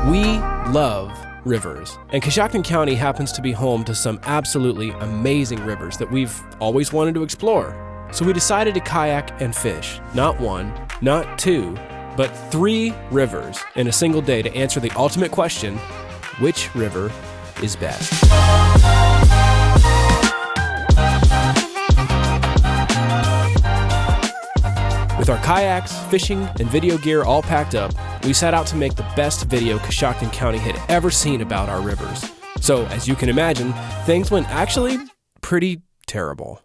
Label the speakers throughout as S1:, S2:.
S1: We love rivers, and Coshocton County happens to be home to some absolutely amazing rivers that we've always wanted to explore. So we decided to kayak and fish, not one, not two, but 3 rivers in a single day to answer the ultimate question, which river is best? With our kayaks, fishing, and video gear all packed up, we set out to make the best video Coshocton County had ever seen about our rivers. So, as you can imagine, things went actually pretty terrible.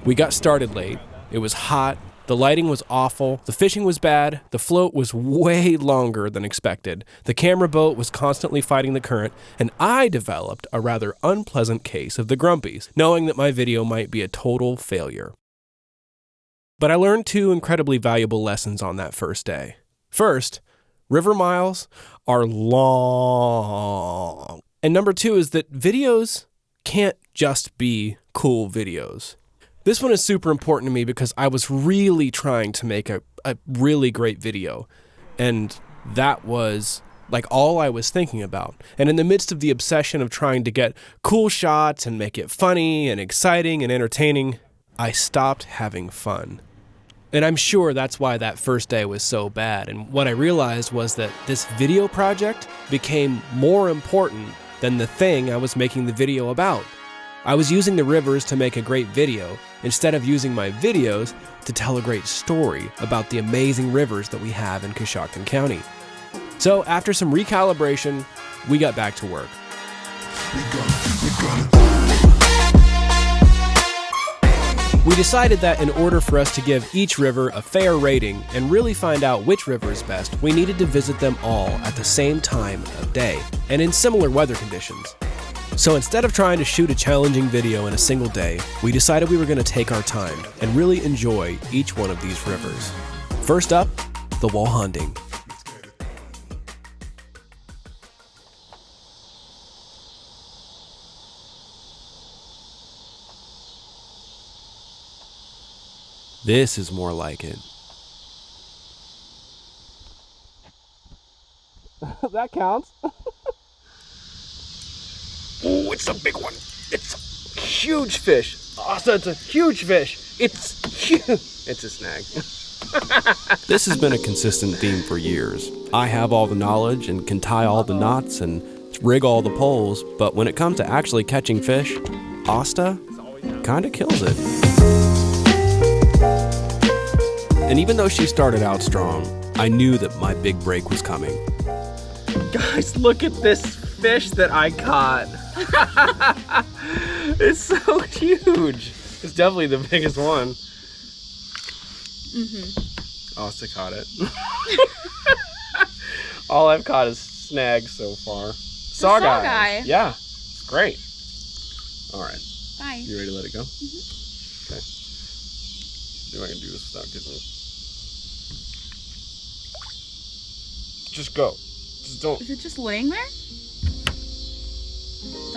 S1: We got started late, it was hot, the lighting was awful, the fishing was bad, the float was way longer than expected, the camera boat was constantly fighting the current, and I developed a rather unpleasant case of the grumpies, knowing that my video might be a total failure. But I learned 2 incredibly valuable lessons on that first day. First, river miles are long. And number 2 is that videos can't just be cool videos. This one is super important to me because I was really trying to make a really great video. And that was like all I was thinking about. And in the midst of the obsession of trying to get cool shots and make it funny and exciting and entertaining, I stopped having fun. And I'm sure that's why that first day was so bad. And what I realized was that this video project became more important than the thing I was making the video about. I was using the rivers to make a great video instead of using my videos to tell a great story about the amazing rivers that we have in Coshocton County. So after some recalibration, we got back to work. We decided that in order for us to give each river a fair rating and really find out which river is best, we needed to visit them all at the same time of day and in similar weather conditions. So instead of trying to shoot a challenging video in a single day, we decided we were going to take our time and really enjoy each one of these rivers. First up, the Walhonding. This is more like it. That counts. Oh, it's a big one. It's a huge fish. Also, it's a huge fish. It's huge. It's a snag. This has been a consistent theme for years. I have all the knowledge and can tie all the knots and rig all the poles, but when it comes to actually catching fish, Asta kind of kills it. And even though she started out strong, I knew that my big break was coming. Guys, look at this fish that I caught. It's so huge. It's definitely the biggest one. Mm-hmm. Asta caught it. All I've caught is snags so far. Saw guy. Yeah, it's great. All right.
S2: Bye.
S1: You ready to let it go?
S2: Mm-hmm.
S1: Okay. See if I can do this without getting it. Just go. Just don't.
S2: Is it just laying there?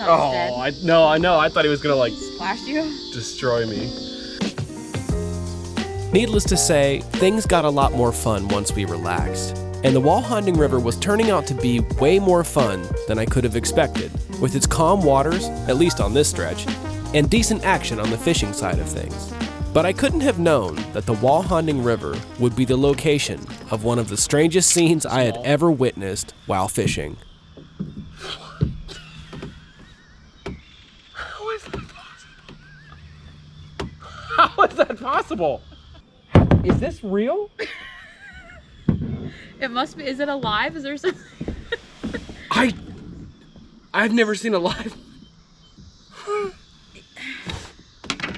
S1: Oh,
S2: dead.
S1: I know. I thought he was gonna like
S2: Splashed you?
S1: destroy me. Needless to say, things got a lot more fun once we relaxed. And the Walhonding River was turning out to be way more fun than I could have expected, with its calm waters, at least on this stretch, and decent action on the fishing side of things. But I couldn't have known that the Walhonding River would be the location of one of the strangest scenes I had ever witnessed while fishing. How is that possible? How is that possible? Is this real?
S2: It must be. Is it alive? Is there something?
S1: I've never seen a live.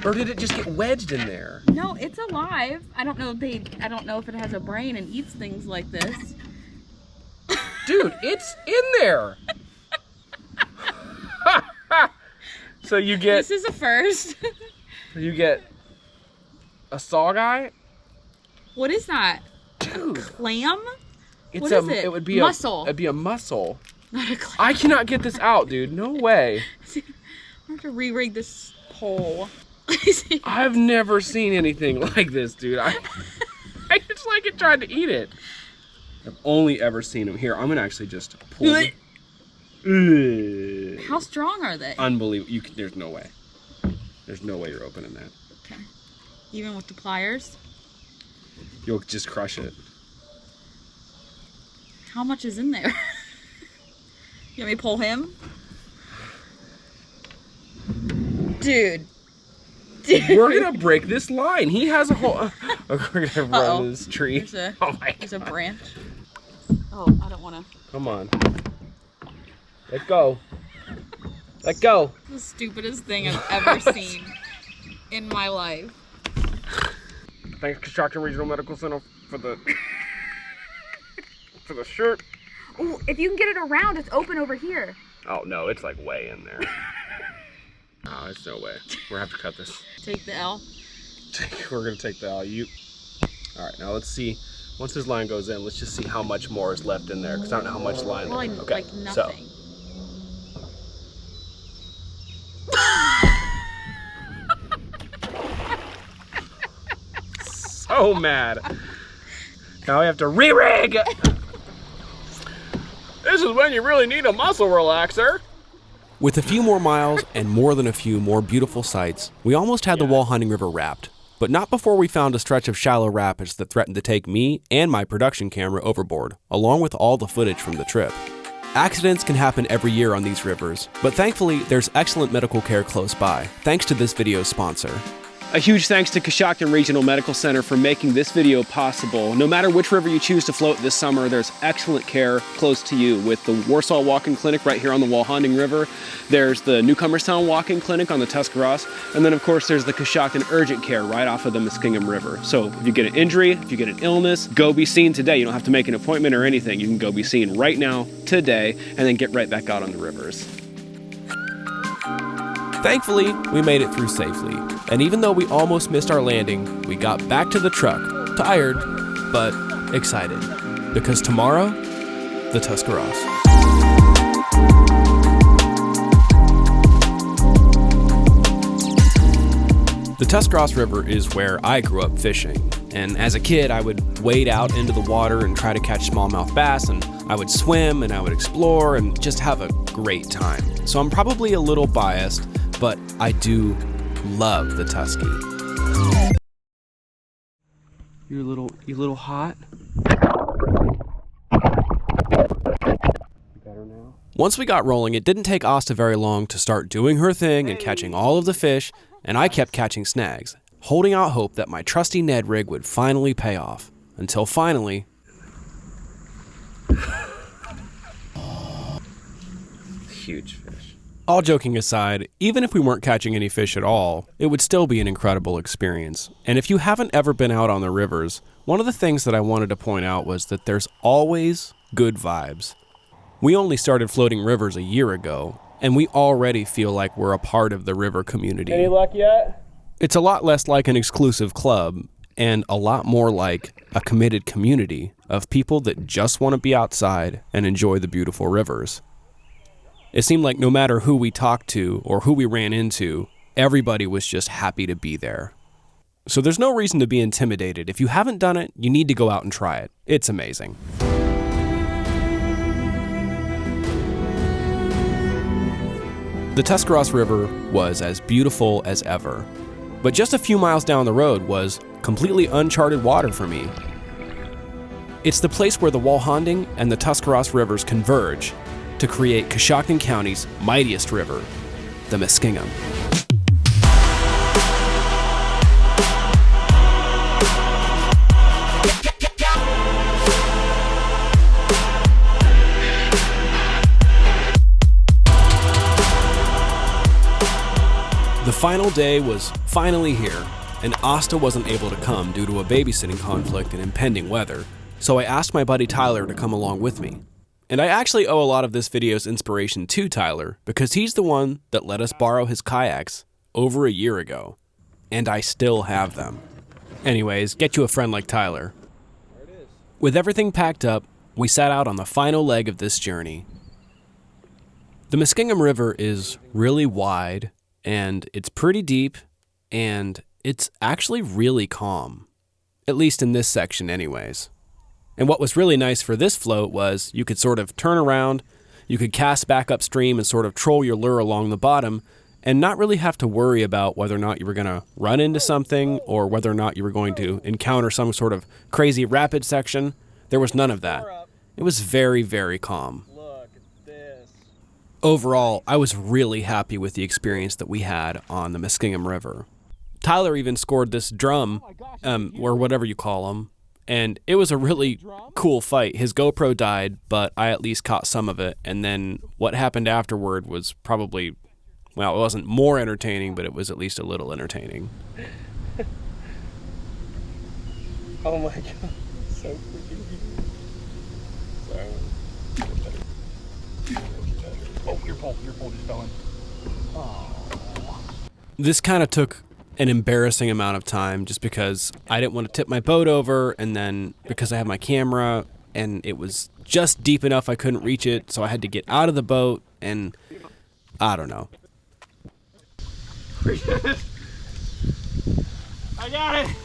S1: Or did it just get wedged in there?
S2: No, it's alive. I don't know if it has a brain and eats things like this.
S1: Dude, it's in there. So you get.
S2: This is a first.
S1: You get a saw guy.
S2: What is that?
S1: Dude,
S2: Clam?
S1: it's
S2: What is it?
S1: It would be
S2: Mussel.
S1: It'd be a mussel.
S2: Not a clam.
S1: I cannot get this out, dude. No way.
S2: I have to re-rig this pole.
S1: I've never seen anything like this, dude. I just like it trying to eat it. I've only ever seen them. Here, I'm gonna actually just pull them.
S2: How strong are they?
S1: Unbelievable. There's no way. There's no way you're opening that.
S2: Okay. Even with the pliers?
S1: You'll just crush it.
S2: How much is in there? You want me to pull him? Dude.
S1: We're gonna break this line. He has a whole. We're gonna run this tree.
S2: There's a branch. Oh, I don't wanna.
S1: Come on. Let go. Let go.
S2: The stupidest thing I've ever seen in my life.
S1: Thanks, Coshocton Regional Medical Center, for the shirt.
S2: Oh, if you can get it around, it's open over here.
S1: Oh no, it's like way in there. Oh, there's no way. We're gonna have to cut this.
S2: Take the L.
S1: We're gonna take the L. All right, now let's see. Once this line goes in, let's just see how much more is left in there, because I don't know how much line.
S2: Well,
S1: okay,
S2: like nothing.
S1: So mad. Now we have to re-rig. This is when you really need a muscle relaxer. With a few more miles and more than a few more beautiful sights, we almost had the Walhonding River wrapped, but not before we found a stretch of shallow rapids that threatened to take me and my production camera overboard, along with all the footage from the trip. Accidents can happen every year on these rivers, but thankfully there's excellent medical care close by, thanks to this video's sponsor. A huge thanks to Coshocton Regional Medical Center for making this video possible. No matter which river you choose to float this summer, there's excellent care close to you with the Warsaw Walk-In Clinic right here on the Walhonding River. There's the Newcomerstown Walk-In Clinic on the Tuscarawas. And then of course there's the Coshocton Urgent Care right off of the Muskingum River. So if you get an injury, if you get an illness, go be seen today. You don't have to make an appointment or anything. You can go be seen right now, today, and then get right back out on the rivers. Thankfully, we made it through safely, and even though we almost missed our landing, we got back to the truck, tired, but excited, because tomorrow, the Tuscarawas. The Tuscarawas River is where I grew up fishing, and as a kid I would wade out into the water and try to catch smallmouth bass, and I would swim and I would explore and just have a great time. So I'm probably a little biased, but I do love the Tusky. You little hot? Better now? Once we got rolling, it didn't take Asta very long to start doing her thing and catching all of the fish, and I kept catching snags, holding out hope that my trusty Ned rig would finally pay off. Until finally... Huge fish. All joking aside, even if we weren't catching any fish at all, it would still be an incredible experience. And if you haven't ever been out on the rivers, one of the things that I wanted to point out was that there's always good vibes. We only started floating rivers a year ago, and we already feel like we're a part of the river community.
S3: Any luck yet?
S1: It's a lot less like an exclusive club, and a lot more like a committed community of people that just want to be outside and enjoy the beautiful rivers. It seemed like no matter who we talked to or who we ran into, everybody was just happy to be there. So there's no reason to be intimidated. If you haven't done it, you need to go out and try it. It's amazing. The Tuscarawas River was as beautiful as ever, but just a few miles down the road was completely uncharted water for me. It's the place where the Walhonding and the Tuscarawas rivers converge to create Coshocton County's mightiest river, the Muskingum. The final day was finally here, and Asta wasn't able to come due to a babysitting conflict and impending weather, so I asked my buddy Tyler to come along with me. And I actually owe a lot of this video's inspiration to Tyler, because he's the one that let us borrow his kayaks over a year ago. And I still have them. Anyways, get you a friend like Tyler. With everything packed up, we set out on the final leg of this journey. The Muskingum River is really wide, and it's pretty deep, and it's actually really calm. At least in this section anyways. And what was really nice for this float was you could sort of turn around, you could cast back upstream and sort of troll your lure along the bottom and not really have to worry about whether or not you were going to run into something or whether or not you were going to encounter some sort of crazy rapid section. There was none of that. It was very, very calm.
S3: Look at this.
S1: Overall, I was really happy with the experience that we had on the Muskingum River. Tyler even scored this drum, or whatever you call them, and it was a really cool fight. His GoPro died, but I at least caught some of it, and then what happened afterward was probably, well, it wasn't more entertaining, but it was at least a little entertaining.
S3: Oh my god, so freaking cute. Sorry. Oh, your pole just fell in. Oh.
S1: This kind of took an embarrassing amount of time just because I didn't want to tip my boat over, and then because I had my camera and it was just deep enough I couldn't reach it, so I had to get out of the boat, and I don't know.
S3: I got it!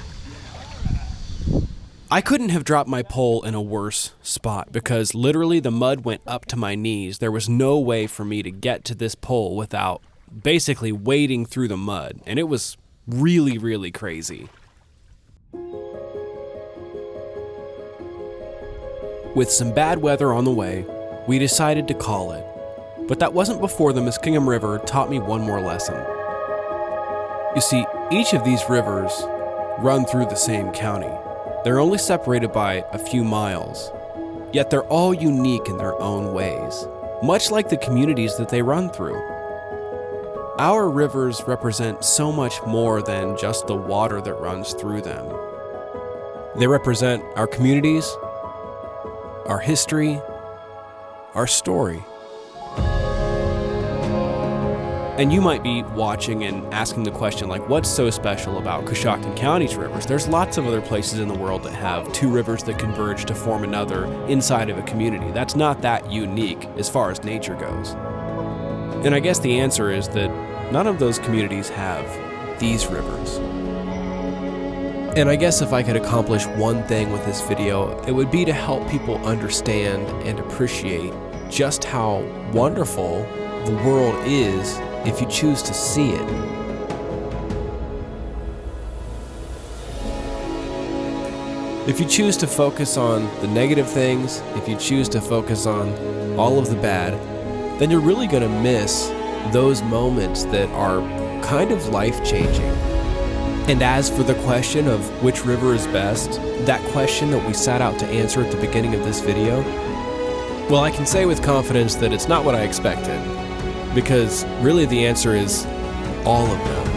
S1: I couldn't have dropped my pole in a worse spot because literally the mud went up to my knees. There was no way for me to get to this pole without basically wading through the mud, and it was really, really crazy. With some bad weather on the way, we decided to call it. But that wasn't before the Muskingum River taught me one more lesson. You see, each of these rivers run through the same county. They're only separated by a few miles, yet they're all unique in their own ways, much like the communities that they run through. Our rivers represent so much more than just the water that runs through them. They represent our communities, our history, our story. And you might be watching and asking the question, like, what's so special about Coshocton County's rivers? There's lots of other places in the world that have two rivers that converge to form another inside of a community. That's not that unique as far as nature goes. And I guess the answer is that none of those communities have these rivers. And I guess if I could accomplish one thing with this video, it would be to help people understand and appreciate just how wonderful the world is if you choose to see it. If you choose to focus on the negative things, if you choose to focus on all of the bad, then you're really going to miss those moments that are kind of life-changing. And as for the question of which river is best, that question that we set out to answer at the beginning of this video, well, I can say with confidence that it's not what I expected, because really the answer is all of them.